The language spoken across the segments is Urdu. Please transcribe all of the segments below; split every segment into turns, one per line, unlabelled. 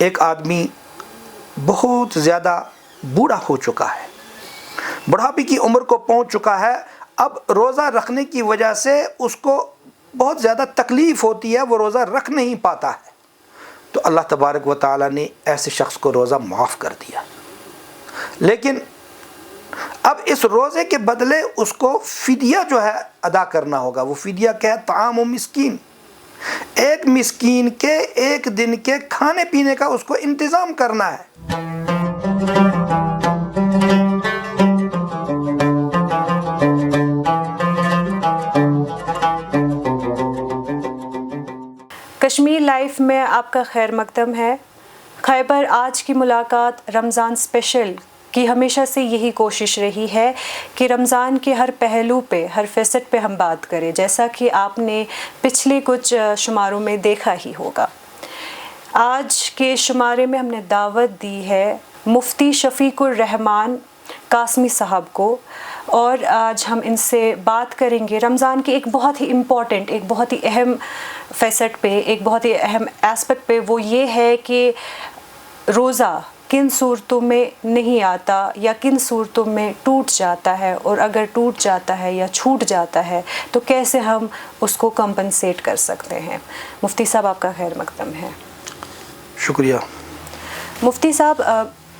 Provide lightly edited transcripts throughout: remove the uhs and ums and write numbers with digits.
ایک آدمی بہت زیادہ بوڑھا ہو چکا ہے، بڑھاپے کی عمر کو پہنچ چکا ہے، اب روزہ رکھنے کی وجہ سے اس کو بہت زیادہ تکلیف ہوتی ہے، وہ روزہ رکھ نہیں پاتا ہے، تو اللہ تبارک و تعالیٰ نے ایسے شخص کو روزہ معاف کر دیا۔ لیکن اب اس روزے کے بدلے اس کو فدیہ جو ہے ادا کرنا ہوگا۔ وہ فدیہ کیا ہے؟ طعام و مسکین، ایک مسکین کے ایک دن کے کھانے پینے کا اس کو انتظام کرنا ہے۔
کشمیر لائف میں آپ کا خیر مقدم ہے۔ خیبر آج کی ملاقات رمضان اسپیشل کی ہمیشہ سے یہی کوشش رہی ہے کہ رمضان کے ہر پہلو پہ، ہر فیسٹ پہ ہم بات کریں، جیسا کہ آپ نے پچھلے کچھ شماروں میں دیکھا ہی ہوگا۔ آج کے شمارے میں ہم نے دعوت دی ہے مفتی شفیق الرحمان قاسمی صاحب کو، اور آج ہم ان سے بات کریں گے رمضان کے ایک بہت ہی امپورٹنٹ، ایک بہت ہی اہم فیسٹ پہ، ایک بہت ہی اہم ایسپیکٹ پہ۔ وہ یہ ہے کہ روزہ کن صورتوں میں نہیں آتا یا کن صورتوں میں ٹوٹ جاتا ہے، اور اگر ٹوٹ جاتا ہے یا چھوٹ جاتا ہے تو کیسے ہم اس کو کمپنسیٹ کر سکتے ہیں۔ مفتی صاحب آپ کا خیر مقدم ہے۔
شکریہ۔
مفتی صاحب،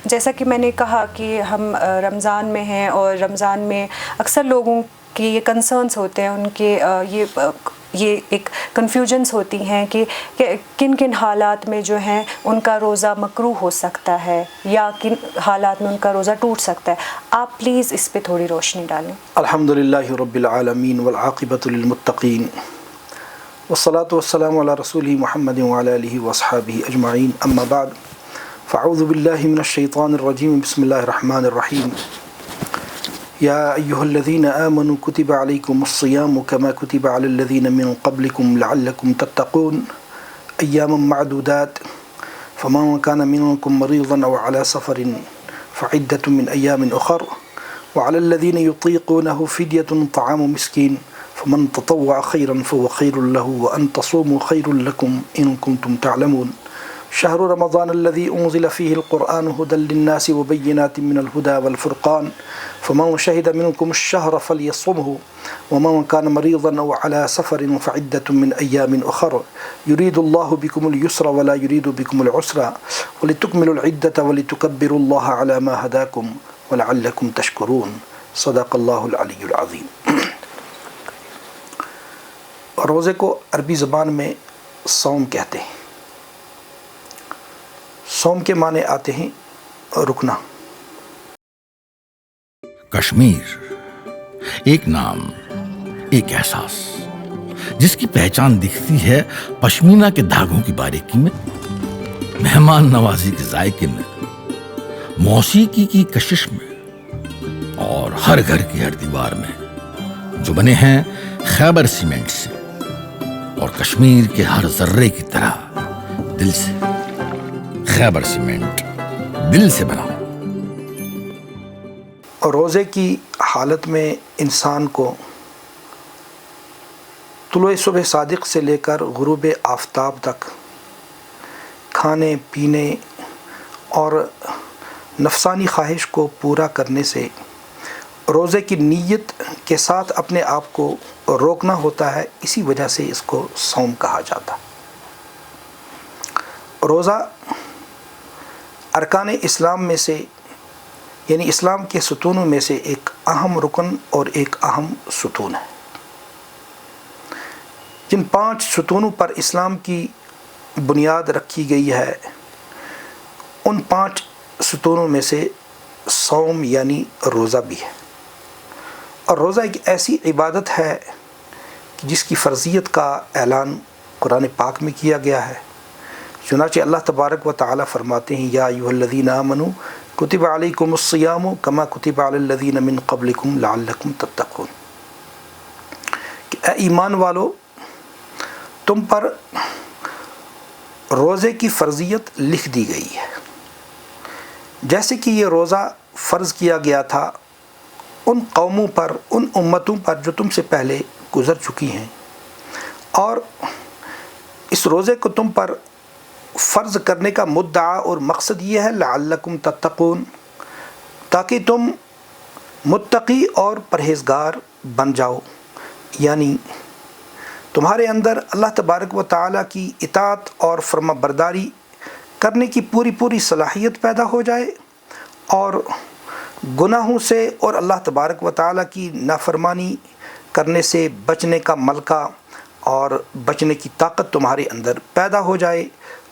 جیسا کہ میں نے کہا کہ ہم رمضان میں ہیں، اور رمضان میں اکثر لوگوں کی یہ کنسرنس ہوتے ہیں، ان کے یہ ایک کنفیوژنس ہوتی ہیں کہ کن کن حالات میں جو ہیں ان کا روزہ مکروہ ہو سکتا ہے یا کن حالات میں ان کا روزہ ٹوٹ سکتا ہے۔ آپ پلیز اس پہ تھوڑی روشنی ڈالیں۔
الحمدللہ رب العالمین والعاقبۃ للمتقین والصلاة والسلام علی رسولہ محمد وعلی آلہ وصحبہ اجمعین، اما بعد فاعوذ باللہ من الشیطان الرجیم، بسم اللہ الرحمن الرحیم۔ یا ایہا الذین آمنوا کتب علیکم الصیام کما کتب علی الذین من قبلکم لعلکم تتقون ایاما معدودات فمن کان منکم مریضا او علی سفر فعدۃ من ایام اخر وعلی الذین یطیقونہ فدیۃ طعام مسکین فمن تطوع خیرا فهو خیر له وان تصوموا خیر لکم ان کنتم تعلمون۔ شهر رمضان الذي أنزل فيه القرآن هدى للناس وبينات من الهدى والفرقان فمن شهد منكم الشهر فليصمه ومن كان مريضا أو على سفر فعدة من أيام أخر يريد الله بكم اليسر ولا يريد بكم العسر ولتكملوا العدة ولتكبروا الله على ما هداكم ولعلكم تشكرون۔ صدق الله العلي العظيم۔ روزے کو عربی زبان میں صوم کہتے ہیں۔ صوم کے معنی آتے ہیں رکنا۔
کشمیر ایک نام، ایک احساس، جس کی پہچان دکھتی ہے پشمینہ کے دھاگوں کی باریکی میں، مہمان نوازی کے ذائقے میں، موسیقی کی کشش میں، اور ہر گھر کی ہر دیوار میں، جو بنے ہیں خیبر سیمنٹ سے اور کشمیر کے ہر ذرے کی طرح دل سے۔ خیبر سیمنٹ، دل سے بنا۔
اور روزے کی حالت میں انسان کو طلوع صبح صادق سے لے کر غروب آفتاب تک کھانے پینے اور نفسانی خواہش کو پورا کرنے سے روزے کی نیت کے ساتھ اپنے آپ کو روکنا ہوتا ہے، اسی وجہ سے اس کو صوم کہا جاتا ہے۔ روزہ ارکان اسلام میں سے، یعنی اسلام کے ستونوں میں سے ایک اہم رکن اور ایک اہم ستون ہے۔ جن 5 ستونوں پر اسلام کی بنیاد رکھی گئی ہے، ان 5 ستونوں میں سے صوم یعنی روزہ بھی ہے۔ اور روزہ ایک ایسی عبادت ہے جس کی فرضیت کا اعلان قرآن پاک میں کیا گیا ہے۔ چنانچہ اللہ تبارک و تعالی فرماتے ہیں، یا ایھا الذین آمنوا کتب علیکم الصیام کما کتب علی الذین من قبلکم لعلکم تتقون، کہ اے ایمان والو، تم پر روزے کی فرضیت لکھ دی گئی ہے، جیسے کہ یہ روزہ فرض کیا گیا تھا ان قوموں پر، ان امتوں پر جو تم سے پہلے گزر چکی ہیں، اور اس روزے کو تم پر فرض کرنے کا مدعا اور مقصد یہ ہے لعلکم تتقون، تاکہ تم متقی اور پرہیزگار بن جاؤ، یعنی تمہارے اندر اللہ تبارک و تعالیٰ کی اطاعت اور فرما برداری کرنے کی پوری صلاحیت پیدا ہو جائے، اور گناہوں سے اور اللہ تبارک و تعالیٰ کی نافرمانی کرنے سے بچنے کا ملکہ اور بچنے کی طاقت تمہارے اندر پیدا ہو جائے۔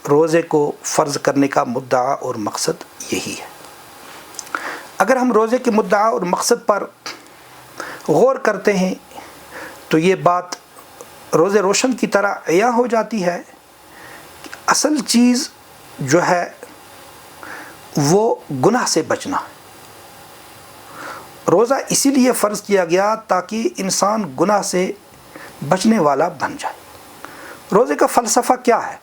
روزے کو فرض کرنے کا مدعا اور مقصد یہی ہے۔ اگر ہم روزے کے مدعا اور مقصد پر غور کرتے ہیں تو یہ بات روز روشن کی طرح عیاں ہو جاتی ہے کہ اصل چیز جو ہے وہ گناہ سے بچنا۔ روزہ اسی لیے فرض کیا گیا تاکہ انسان گناہ سے بچنے والا بن جائے۔ روزے کا فلسفہ کیا ہے؟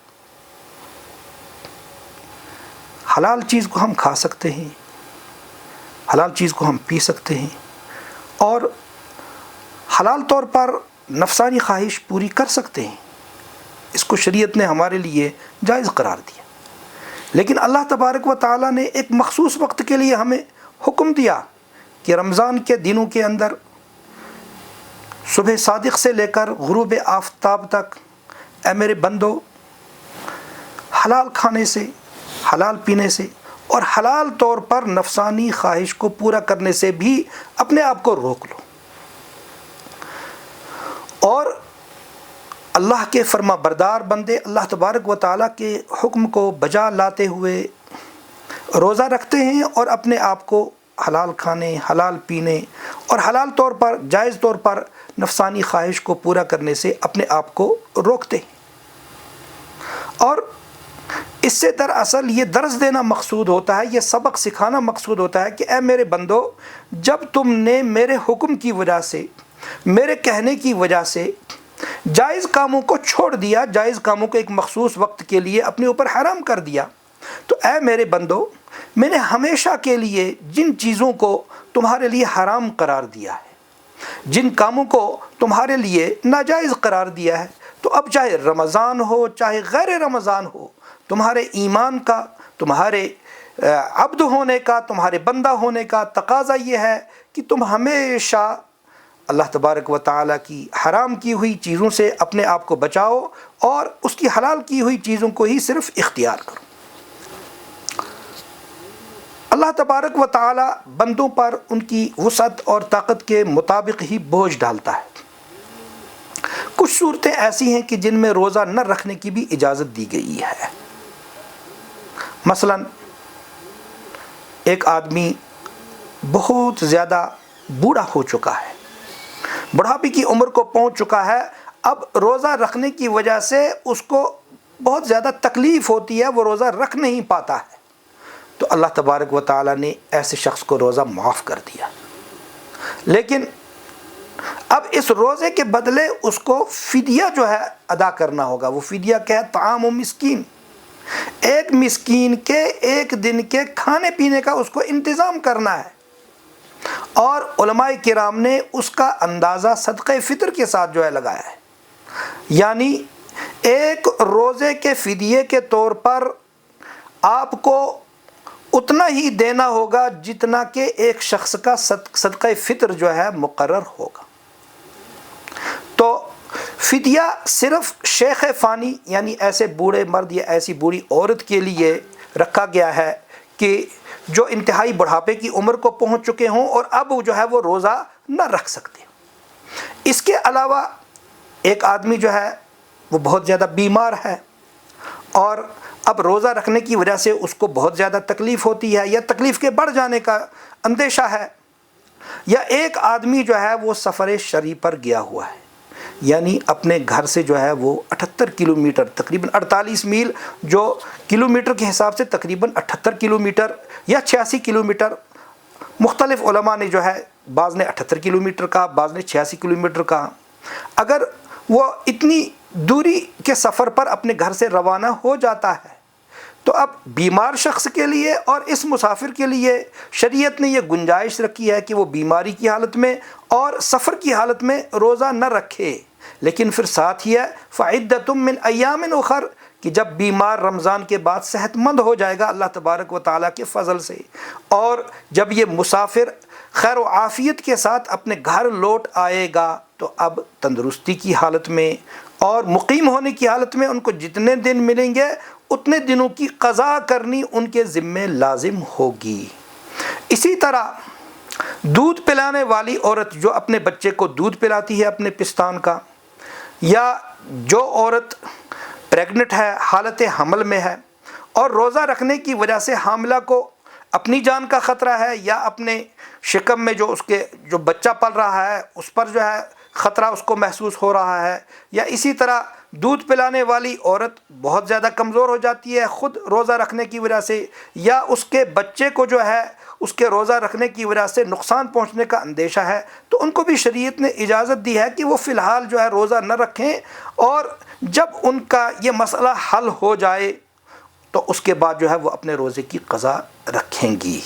حلال چیز کو ہم کھا سکتے ہیں، حلال چیز کو ہم پی سکتے ہیں، اور حلال طور پر نفسانی خواہش پوری کر سکتے ہیں۔ اس کو شریعت نے ہمارے لیے جائز قرار دیا، لیکن اللہ تبارک و تعالیٰ نے ایک مخصوص وقت کے لیے ہمیں حکم دیا کہ رمضان کے دنوں کے اندر صبح صادق سے لے کر غروب آفتاب تک اے میرے بندو، حلال کھانے سے، حلال پینے سے اور حلال طور پر نفسانی خواہش کو پورا کرنے سے بھی اپنے آپ کو روک لو، اور اللہ کے فرما بردار بندے اللہ تبارک و تعالیٰ کے حکم کو بجا لاتے ہوئے روزہ رکھتے ہیں اور اپنے آپ کو حلال کھانے، حلال پینے اور حلال طور پر، جائز طور پر نفسانی خواہش کو پورا کرنے سے اپنے آپ کو روکتے ہیں۔ اور اس سے دراصل یہ درس دینا مقصود ہوتا ہے، یہ سبق سکھانا مقصود ہوتا ہے کہ اے میرے بندو، جب تم نے میرے حکم کی وجہ سے، میرے کہنے کی وجہ سے جائز کاموں کو چھوڑ دیا، جائز کاموں کو ایک مخصوص وقت کے لیے اپنے اوپر حرام کر دیا، تو اے میرے بندو، میں نے ہمیشہ کے لیے جن چیزوں کو تمہارے لیے حرام قرار دیا ہے، جن کاموں کو تمہارے لیے ناجائز قرار دیا ہے، تو اب چاہے رمضان ہو چاہے غیر رمضان ہو، تمہارے ایمان کا، تمہارے عبد ہونے کا، تمہارے بندہ ہونے کا تقاضا یہ ہے کہ تم ہمیشہ اللہ تبارک و تعالیٰ کی حرام کی ہوئی چیزوں سے اپنے آپ کو بچاؤ اور اس کی حلال کی ہوئی چیزوں کو ہی صرف اختیار کرو۔ اللہ تبارک و تعالیٰ بندوں پر ان کی وسعت اور طاقت کے مطابق ہی بوجھ ڈالتا ہے۔ کچھ صورتیں ایسی ہیں کہ جن میں روزہ نہ رکھنے کی بھی اجازت دی گئی ہے۔ مثلا ایک آدمی بہت زیادہ بوڑھا ہو چکا ہے، بڑھاپے کی عمر کو پہنچ چکا ہے، اب روزہ رکھنے کی وجہ سے اس کو بہت زیادہ تکلیف ہوتی ہے، وہ روزہ رکھ نہیں پاتا ہے، تو اللہ تبارک و تعالیٰ نے ایسے شخص کو روزہ معاف کر دیا۔ لیکن اب اس روزے کے بدلے اس کو فدیہ جو ہے ادا کرنا ہوگا۔ وہ فدیہ کیا ہے؟ طعام و مسکین، ایک مسکین کے ایک دن کے کھانے پینے کا اس کو انتظام کرنا ہے، اور علماء کرام نے اس کا اندازہ صدقہ فطر کے ساتھ جو ہے لگایا ہے، یعنی ایک روزے کے فدیے کے طور پر آپ کو اتنا ہی دینا ہوگا جتنا کہ ایک شخص کا صدقہ فطر جو ہے مقرر ہوگا۔ تو فدیہ صرف شیخ فانی یعنی ایسے بوڑھے مرد یا ایسی بوڑھی عورت کے لیے رکھا گیا ہے کہ جو انتہائی بڑھاپے کی عمر کو پہنچ چکے ہوں اور اب جو ہے وہ روزہ نہ رکھ سکتے۔ اس کے علاوہ ایک آدمی جو ہے وہ بہت زیادہ بیمار ہے اور اب روزہ رکھنے کی وجہ سے اس کو بہت زیادہ تکلیف ہوتی ہے یا تکلیف کے بڑھ جانے کا اندیشہ ہے، یا ایک آدمی جو ہے وہ سفر شرعی پر گیا ہوا ہے، یعنی اپنے گھر سے جو ہے وہ 78 کلومیٹر، تقریباً 48 میل، جو کلومیٹر کے حساب سے تقریباً 78 کلومیٹر یا 86 کلومیٹر، مختلف علماء نے جو ہے بعض نے 78 کلومیٹر کا، بعض نے 86 کلومیٹر کا، اگر وہ اتنی دوری کے سفر پر اپنے گھر سے روانہ ہو جاتا ہے تو اب بیمار شخص کے لیے اور اس مسافر کے لیے شریعت نے یہ گنجائش رکھی ہے کہ وہ بیماری کی حالت میں اور سفر کی حالت میں روزہ نہ رکھے، لیکن پھر ساتھ ہی ہے فعدۃ من ایام اخر، کہ جب بیمار رمضان کے بعد صحت مند ہو جائے گا اللہ تبارک و تعالیٰ کے فضل سے، اور جب یہ مسافر خیر و عافیت کے ساتھ اپنے گھر لوٹ آئے گا تو اب تندرستی کی حالت میں اور مقیم ہونے کی حالت میں ان کو جتنے دن ملیں گے اتنے دنوں کی قضا کرنی ان کے ذمے لازم ہوگی۔ اسی طرح دودھ پلانے والی عورت جو اپنے بچے کو دودھ پلاتی ہے اپنے پستان کا، یا جو عورت پریگنٹ ہے، حالت حمل میں ہے اور روزہ رکھنے کی وجہ سے حاملہ کو اپنی جان کا خطرہ ہے یا اپنے شکم میں جو بچہ پل رہا ہے اس پر جو ہے خطرہ اس کو محسوس ہو رہا ہے، یا اسی طرح دودھ پلانے والی عورت بہت زیادہ کمزور ہو جاتی ہے خود روزہ رکھنے کی وجہ سے، یا اس کے بچے کو جو ہے اس کے روزہ رکھنے کی وجہ سے نقصان پہنچنے کا اندیشہ ہے، تو ان کو بھی شریعت نے اجازت دی ہے کہ وہ فی الحال جو ہے روزہ نہ رکھیں، اور جب ان کا یہ مسئلہ حل ہو جائے تو اس کے بعد جو ہے وہ اپنے روزے کی قضا رکھیں گی۔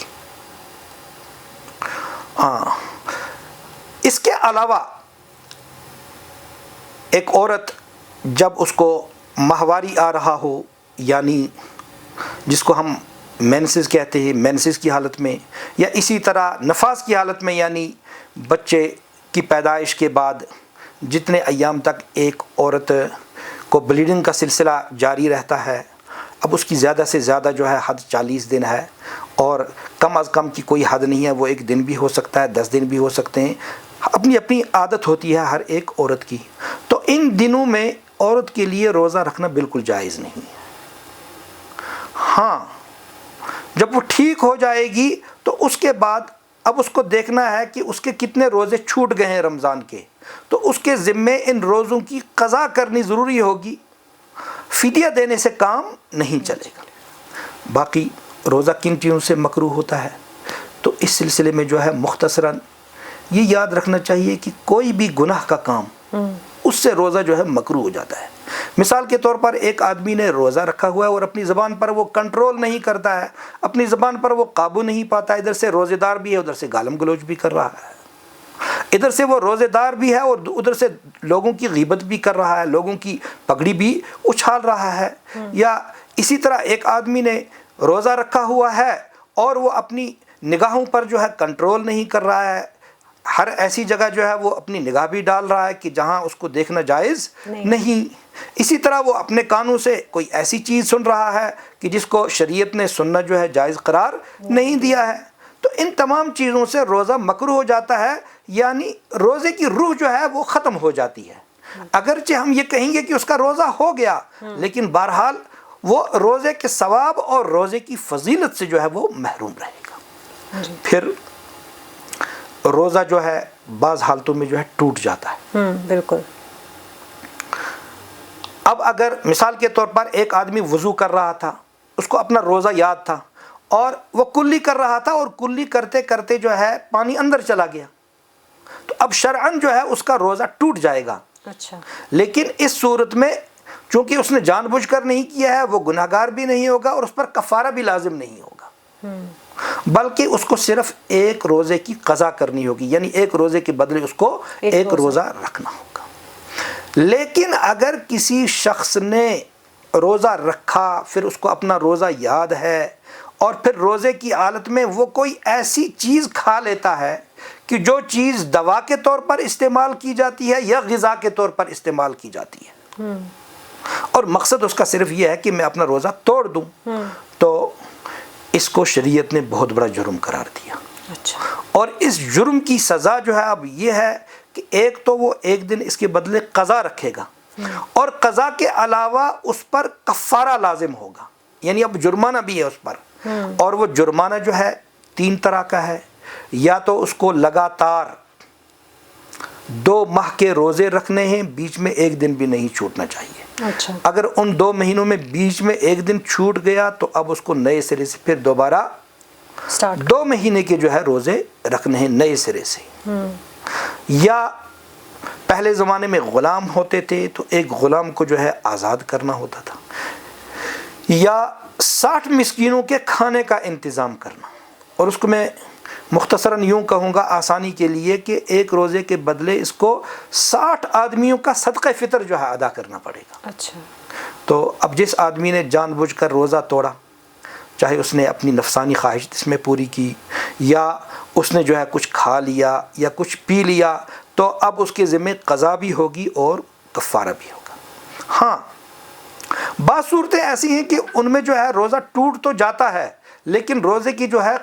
اس کے علاوہ ایک عورت جب اس کو ماہواری آ رہا ہو، یعنی جس کو ہم مینسز کہتے ہیں، مینسز کی حالت میں، یا اسی طرح نفاس کی حالت میں، یعنی بچے کی پیدائش کے بعد جتنے ایام تک ایک عورت کو بلیڈنگ کا سلسلہ جاری رہتا ہے، اب اس کی زیادہ سے زیادہ جو ہے حد 40 دن ہے، اور کم از کم کی کوئی حد نہیں ہے، وہ 1 دن بھی ہو سکتا ہے، 10 دن بھی ہو سکتے ہیں، اپنی اپنی عادت ہوتی ہے ہر ایک عورت کی۔ تو ان دنوں میں عورت کے لیے روزہ رکھنا بالکل جائز نہیں ہے۔ ہاں جب وہ ٹھیک ہو جائے گی تو اس کے بعد اب اس کو دیکھنا ہے کہ اس کے کتنے روزے چھوٹ گئے ہیں رمضان کے، تو اس کے ذمے ان روزوں کی قضا کرنی ضروری ہوگی، فدیہ دینے سے کام نہیں چلے گا۔ باقی روزہ کن چیزوں سے مکروہ ہوتا ہے تو اس سلسلے میں جو ہے مختصراً یہ یاد رکھنا چاہیے کہ کوئی بھی گناہ کا کام اس سے روزہ جو ہے مکروہ ہو جاتا ہے۔ مثال کے طور پر ایک آدمی نے روزہ رکھا ہوا ہے اور اپنی زبان پر وہ کنٹرول نہیں کرتا ہے، اپنی زبان پر وہ قابو نہیں پاتا، ادھر سے روزے دار بھی ہے ادھر سے گالم گلوچ بھی کر رہا ہے، ادھر سے وہ روزے دار بھی ہے اور ادھر سے لوگوں کی غیبت بھی کر رہا ہے، لوگوں کی پگڑی بھی اچھال رہا ہے۔ یا اسی طرح ایک آدمی نے روزہ رکھا ہوا ہے اور وہ اپنی نگاہوں پر جو ہے کنٹرول نہیں کر رہا ہے، ہر ایسی جگہ جو ہے وہ اپنی نگاہ بھی ڈال رہا ہے کہ جہاں اس کو دیکھنا جائز نہیں۔ اسی طرح وہ اپنے کانوں سے کوئی ایسی چیز سن رہا ہے کہ جس کو شریعت نے سننا جو ہے جائز قرار نہیں دیا ہے، تو ان تمام چیزوں سے روزہ مکروہ ہو جاتا ہے، یعنی روزے کی روح جو ہے وہ ختم ہو جاتی ہے۔ اگرچہ ہم یہ کہیں گے کہ اس کا روزہ ہو گیا، لیکن بہرحال وہ روزے کے ثواب اور روزے کی فضیلت سے جو ہے وہ محروم رہے گا۔ پھر روزہ جو ہے بعض حالتوں میں جو ہے ٹوٹ جاتا ہے۔
بالکل۔
اب اگر مثال کے طور پر ایک آدمی وضو کر رہا تھا، اس کو اپنا روزہ یاد تھا اور وہ کلی کر رہا تھا، اور کلی کرتے کرتے جو ہے پانی اندر چلا گیا، تو اب شرعاً جو ہے اس کا روزہ ٹوٹ جائے گا۔
اچھا۔
لیکن اس صورت میں چونکہ اس نے جان بوجھ کر نہیں کیا ہے، وہ گناہ گار بھی نہیں ہوگا اور اس پر کفارہ بھی لازم نہیں ہوگا، بلکہ اس کو صرف ایک روزے کی قضا کرنی ہوگی، یعنی ایک روزے کے بدلے اس کو ایک روزہ رکھنا ہوگا۔ لیکن اگر کسی شخص نے روزہ رکھا، پھر اس کو اپنا روزہ یاد ہے، اور پھر روزے کی حالت میں وہ کوئی ایسی چیز کھا لیتا ہے کہ جو چیز دوا کے طور پر استعمال کی جاتی ہے یا غذا کے طور پر استعمال کی جاتی ہے، اور مقصد اس کا صرف یہ ہے کہ میں اپنا روزہ توڑ دوں، تو اس کو شریعت نے بہت بڑا جرم قرار دیا۔ اور اس جرم کی سزا جو ہے اب یہ ہے کہ ایک تو وہ ایک دن اس کے بدلے قضا رکھے گا، اور قضا کے علاوہ اس پر کفارہ لازم ہوگا، یعنی اب جرمانہ بھی ہے اس پر، اور وہ جرمانہ جو ہے 3 طرح کا ہے۔ یا تو اس کو لگاتار 2 ماہ کے روزے رکھنے ہیں، بیچ میں 1 دن بھی نہیں چھوٹنا چاہیے۔ اگر ان 2 مہینوں میں بیچ میں 1 دن چھوٹ گیا تو اب اس کو نئے سرے سے پھر دوبارہ 2 مہینے کے جو ہے روزے رکھنے ہیں نئے سرے سے۔ یا پہلے زمانے میں غلام ہوتے تھے تو ایک غلام کو جو ہے آزاد کرنا ہوتا تھا، یا 60 مسکینوں کے کھانے کا انتظام کرنا، اور اس کو میں مختصراً یوں کہوں گا آسانی کے لیے کہ ایک روزے کے بدلے اس کو 60 آدمیوں کا صدقہ فطر جو ہے ادا کرنا پڑے گا۔ تو اب جس آدمی نے جان بوجھ کر روزہ توڑا، چاہے اس نے اپنی نفسانی خواہش اس میں پوری کی یا اس نے جو ہے کچھ کھا لیا یا کچھ پی لیا، تو اب اس کے ذمہ قضا بھی ہوگی اور کفارہ بھی ہوگا۔ ہاں بعض صورتیں ایسی ہیں کہ ان میں جو ہے روزہ ٹوٹ تو جاتا ہے، لیکن روزے کی جو ہے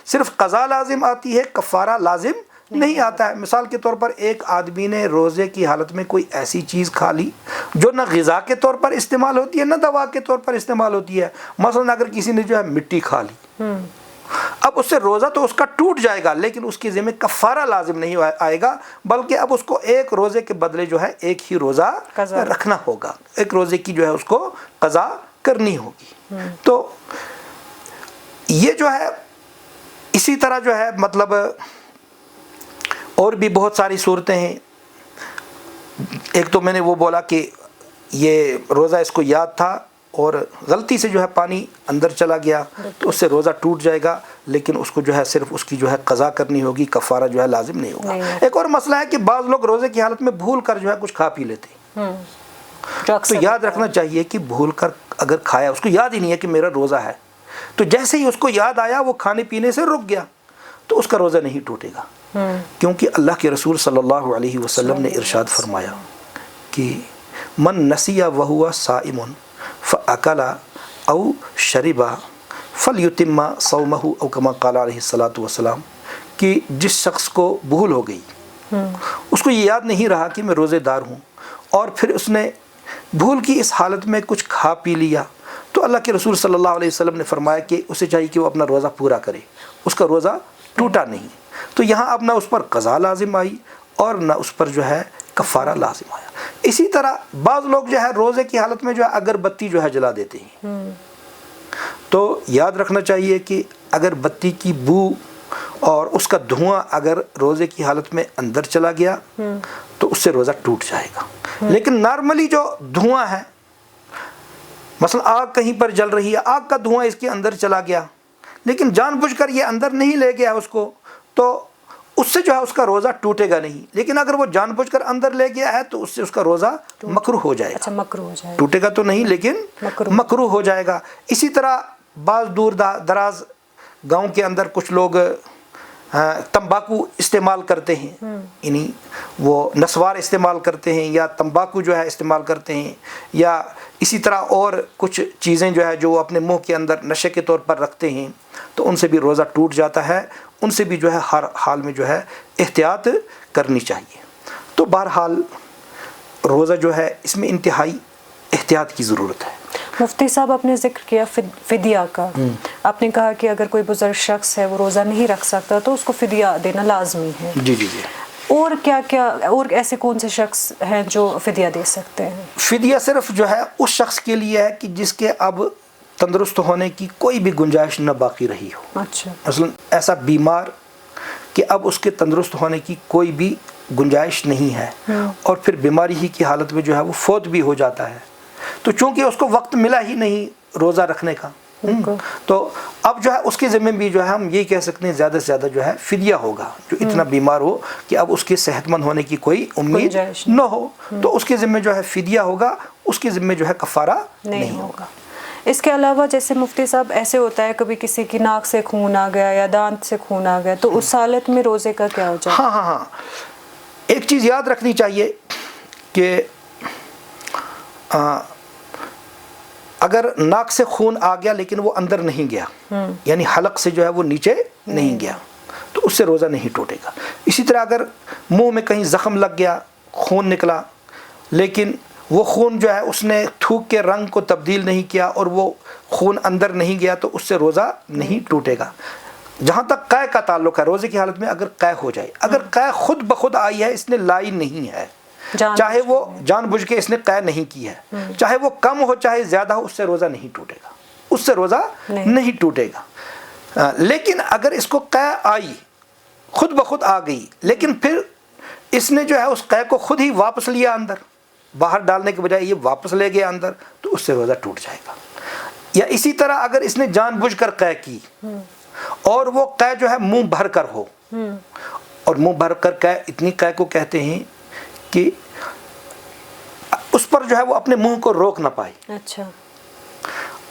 صرف قضا لازم آتی ہے، کفارہ لازم نہیں آتا ہے۔ مثال کے طور پر ایک آدمی نے روزے کی حالت میں کوئی ایسی چیز کھا لی جو نہ غذا کے طور پر استعمال ہوتی ہے نہ دوا کے طور پر استعمال ہوتی ہے۔ مثلا اگر کسی نے جو ہے مٹی کھا لی، اب اس سے روزہ تو اس کا ٹوٹ جائے گا، لیکن اس کے ذمہ کفارہ لازم نہیں آئے گا، بلکہ اب اس کو ایک روزے کے بدلے جو ہے ایک ہی روزہ رکھنا ہوگا، ایک روزے کی جو ہے اس کو قضا کرنی ہوگی۔ تو یہ جو ہے اسی طرح جو ہے مطلب اور بھی بہت ساری صورتیں ہیں۔ ایک تو میں نے وہ بولا کہ یہ روزہ اس کو یاد تھا اور غلطی سے جو ہے پانی اندر چلا گیا تو اس سے روزہ ٹوٹ جائے گا، لیکن اس کو جو ہے صرف اس کی جو ہے قضا کرنی ہوگی، کفارہ جو ہے لازم نہیں ہوگا۔ ایک اور مسئلہ ہے کہ بعض لوگ روزے کی حالت میں بھول کر جو ہے کچھ کھا پی لیتے ہیں، تو یاد رکھنا چاہیے کہ بھول کر اگر کھایا، اس کو یاد ہی نہیں ہے کہ میرا روزہ ہے، تو جیسے ہی اس کو یاد آیا وہ کھانے پینے سے رک گیا، تو اس کا روزہ نہیں ٹوٹے گا، کیونکہ اللہ کے رسول صلی اللہ علیہ وسلم نے ارشاد فرمایا کہ من نسی وہو صائم فاکل او شرب فلیتم صومہ او کما قال علیہ الصلوۃ والسلام، کہ جس شخص کو بھول ہو گئی، اس کو یہ یاد نہیں رہا کہ میں روزے دار ہوں، اور پھر اس نے بھول کی اس حالت میں کچھ کھا پی لیا، تو اللہ کے رسول صلی اللہ علیہ وسلم نے فرمایا کہ اسے چاہیے کہ وہ اپنا روزہ پورا کرے، اس کا روزہ ٹوٹا نہیں۔ تو یہاں اب نہ اس پر قضا لازم آئی اور نہ اس پر جو ہے کفارہ لازم آیا۔ اسی طرح بعض لوگ جو ہے روزے کی حالت میں جو ہے اگر بتی جو ہے جلا دیتے ہیں، تو یاد رکھنا چاہیے کہ اگر بتی کی بو اور اس کا دھواں اگر روزے کی حالت میں اندر چلا گیا تو اس سے روزہ ٹوٹ جائے گا۔ لیکن نارملی جو دھواں ہے، مثلا آگ کہیں پر جل رہی ہے، آگ کا دھواں اس کے اندر چلا گیا، لیکن جان بوجھ کر یہ اندر نہیں لے گیا اس کو، تو اس سے جو ہے اس کا روزہ ٹوٹے گا نہیں۔ لیکن اگر وہ جان بوجھ کر اندر لے گیا ہے تو اس سے اس کا روزہ مکروہ ہو جائے گا،
مکروہ ہو جائے گا،
ٹوٹے گا تو نہیں لیکن مکروہ ہو جائے گا۔ اسی طرح بعض دور دراز گاؤں کے اندر کچھ لوگ تمباکو استعمال کرتے ہیں، یعنی وہ نسوار استعمال کرتے ہیں یا تمباکو جو ہے استعمال کرتے ہیں، یا اسی طرح اور کچھ چیزیں جو ہے جو وہ اپنے منہ کے اندر نشے کے طور پر رکھتے ہیں، تو ان سے بھی روزہ ٹوٹ جاتا ہے، ان سے بھی جو ہے ہر حال میں جو ہے احتیاط کرنی چاہیے۔ تو بہرحال روزہ جو ہے اس میں انتہائی احتیاط کی ضرورت ہے۔
مفتی صاحب آپ نے ذکر کیا فدیہ کا، آپ نے کہا کہ اگر کوئی بزرگ شخص ہے وہ روزہ نہیں رکھ سکتا تو اس کو فدیہ دینا لازمی ہے۔
جی جی جی۔
اور کیا اور ایسے کون سے شخص ہیں جو فدیہ دے سکتے ہیں؟
فدیہ صرف جو ہے اس شخص کے لیے ہے کہ جس کے اب تندرست ہونے کی کوئی بھی گنجائش نہ باقی رہی ہو۔
اچھا،
مثلا ایسا بیمار کہ اب اس کے تندرست ہونے کی کوئی بھی گنجائش نہیں ہے، اور پھر بیماری ہی کی حالت میں جو ہے وہ فوت بھی ہو جاتا ہے، تو چونکہ اس کو وقت ملا ہی نہیں روزہ رکھنے کا، تو اب جو ہے اس کے ذمہ بھی جو ہے ہم یہی کہہ سکتے ہیں زیادہ سے زیادہ جو ہے فدیہ ہوگا، جو اتنا بیمار ہو کہ اب اس کے صحت مند ہونے کی کوئی امید نہ ہو، تو اس کے ذمہ جو ہے فدیہ ہوگا، اس کے ذمہ جو ہے کفارہ نہیں ہوگا۔
اس کے علاوہ جیسے مفتی صاحب ایسے ہوتا ہے کبھی کسی کی ناک سے خون آ گیا یا دانت سے خون آ گیا، تو اس حالت میں روزے کا کیا ہو جائے؟
ہاں ایک چیز یاد رکھنی چاہیے کہ اگر ناک سے خون آ گیا لیکن وہ اندر نہیں گیا، یعنی حلق سے جو ہے وہ نیچے نہیں گیا، تو اس سے روزہ نہیں ٹوٹے گا۔ اسی طرح اگر منہ میں کہیں زخم لگ گیا، خون نکلا، لیکن وہ خون جو ہے اس نے تھوک کے رنگ کو تبدیل نہیں کیا اور وہ خون اندر نہیں گیا، تو اس سے روزہ نہیں ٹوٹے گا۔ جہاں تک قے کا تعلق ہے، روزے کی حالت میں اگر قے ہو جائے، اگر قے خود بخود آئی ہے، اس نے لائی نہیں ہے، چاہے وہ جان بوجھ کے اس نے قے نہیں کی ہے، چاہے وہ کم ہو چاہے زیادہ ہو، اس سے روزہ نہیں ٹوٹے گا، اس سے روزہ نہیں ٹوٹے گا۔ لیکن اگر اس کو قے آئی، خود بخود آ گئی، لیکن پھر اس نے جو ہے اس قے کو خود ہی واپس لیا اندر، باہر ڈالنے کے بجائے یہ واپس لے گیا اندر، تو اس سے روزہ ٹوٹ جائے گا۔ یا اسی طرح اگر اس نے جان بوجھ کر قے کی اور وہ قے جو ہے منہ بھر کر ہو، اور منہ بھر کر قے اتنی قے کو کہتے ہیں کہ اس پر جو ہے وہ اپنے منہ کو روک نہ پائے.
اچھا.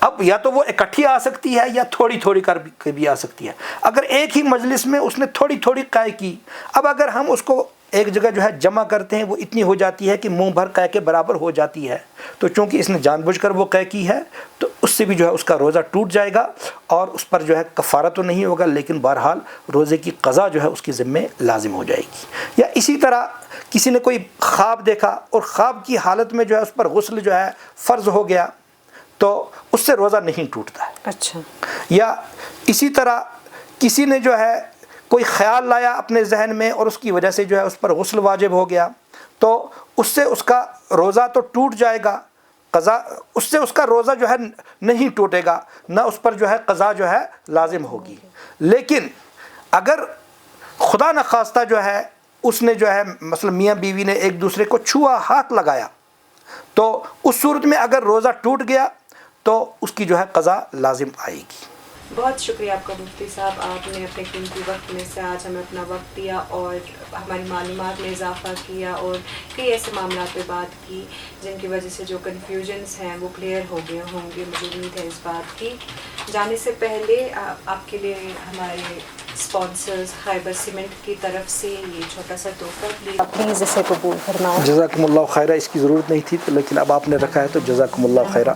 اب یا تو وہ اکٹھی آ سکتی ہے یا تھوڑی تھوڑی کر بھی آ سکتی ہے. اگر ایک ہی مجلس میں اس نے تھوڑی تھوڑی قے کی، اب اگر ہم اس کو ایک جگہ جو ہے جمع کرتے ہیں وہ اتنی ہو جاتی ہے کہ منہ بھر قے کے برابر ہو جاتی ہے، تو چونکہ اس نے جان بوجھ کر وہ قے کی ہے تو اس سے بھی جو ہے اس کا روزہ ٹوٹ جائے گا، اور اس پر جو ہے کفارہ تو نہیں ہوگا لیکن بہرحال روزے کی قضا جو ہے اس کی ذمہ لازم ہو جائے گی. یا اسی طرح کسی نے کوئی خواب دیکھا اور خواب کی حالت میں جو ہے اس پر غسل جو ہے فرض ہو گیا تو اس سے روزہ نہیں ٹوٹتا ہے.
اچھا.
یا اسی طرح کسی نے جو ہے کوئی خیال لایا اپنے ذہن میں اور اس کی وجہ سے جو ہے اس پر غسل واجب ہو گیا تو اس سے اس کا روزہ تو ٹوٹ جائے گا، قضا اس سے اس کا روزہ جو ہے نہیں ٹوٹے گا، نہ اس پر جو ہے قضا جو ہے لازم ہوگی. لیکن اگر خدا نخواستہ جو ہے اس نے جو ہے مثلا میاں بیوی نے ایک دوسرے کو چھوا، ہاتھ لگایا، تو اس صورت میں اگر روزہ ٹوٹ گیا تو اس کی جو ہے قضا لازم آئے گی.
بہت شکریہ آپ کا مفتی صاحب، آپ نے اپنے قیمتی وقت میں سے آج ہمیں اپنا وقت دیا اور ہماری معلومات میں اضافہ کیا اور کئی ایسے معاملات پہ بات کی جن کی وجہ سے جو کنفیوژنس ہیں وہ کلیئر ہو گئے ہوں گے. مجھے امید ہے اس بات کی. جانے سے پہلے آپ کے لیے ہمارے اسپانسرز خیبر سیمنٹ کی طرف سے یہ چھوٹا سا تحفہ، پلیز اسے قبول فرمائیں.
جزاکم اللہ خیرہ. اس کی ضرورت نہیں تھی لیکن اب آپ نے رکھا ہے تو جزاکم اللہ خیرہ.